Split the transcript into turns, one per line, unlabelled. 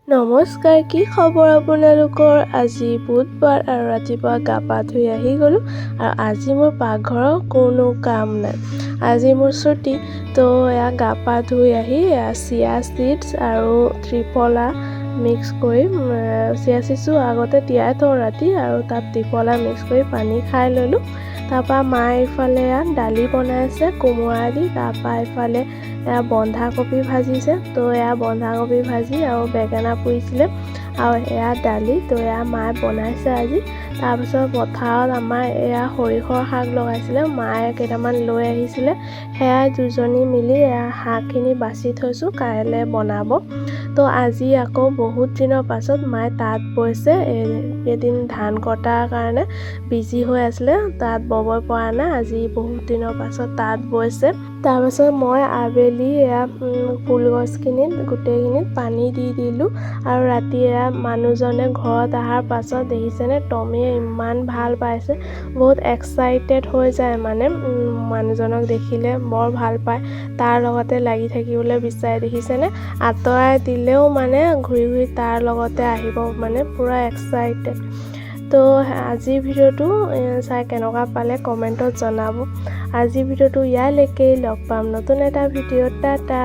নমস্কাৰ, কি খবৰ আপোনালোকৰ? আজি বুধবাৰ আৰু ৰাতিপুৱা গা পা ধুই আহি গ'লোঁ আৰু আজি মোৰ পাকঘৰৰ কোনো কাম নাই। আজি মোৰ ছুটি, তো এয়া গা পা ধুই আহি চিয়া চিডছ আৰু ত্ৰিফলা মিক্স কৰি চিয়া চিডছো আগতে তিয়াই থওঁ ৰাতি আৰু তাত ত্ৰিফলা মিক্স কৰি পানী খাই ল'লোঁ। তাৰপৰা মায়ে ইফালে দালি বনাইছে কোমোৰা দি, তাৰপৰা ইফালে বন্ধাকবি ভাজিছে, তো বন্ধাকবি ভাজি আৰু বেঙেনা পুৰিছিলে আৰু দালি, তো মায়ে বনাইছে আজি। তাৰপিছত পথাৰত আমাৰ সৰিয়হৰ শাক লগাইছিলে, মায়ে কেইটামান লৈ আহিছিলে, সেয়াই দুজনী মিলি শাকখিনি বাছি থৈছোঁ, কাইলৈ বনাব। তো আজি আকৌ বহুত দিনৰ পাছত মায়ে তাঁত বৈছে। এদিন ধান কটাৰ কাৰণে বিজি হৈ আছিলে, তাঁত ব'ব পৰা নাই, আজি বহুত দিনৰ পাছত তাঁত বৈছে। তাৰপাছত মই আবেলি ফুলগছখিনিত গোটেইখিনিত পানী দি দিলোঁ আৰু ৰাতি মানুহজনে ঘৰত অহাৰ পাছত দেখিছেনে টমীয়ে ইমান ভাল পাইছে, বহুত এক্সাইটেড হৈ যায় মানে, মানুহজনক দেখিলে বৰ ভাল পায়, তাৰ লগতে লাগি থাকিবলৈ বিচাৰে। দেখিছেনে আঁতৰাই দিলেও মানে ঘূৰি ঘূৰি তাৰ লগতে আহিব, মানে পূৰা এক্সাইটেড। তো আজিৰ ভিডিঅ'টো চাই কেনেকুৱা পালে কমেণ্টত জনাব। আজিৰ ভিডিঅ'টো ইয়ালৈকে, লগ পাম নতুন এটা ভিডিঅ'ত। টাটা।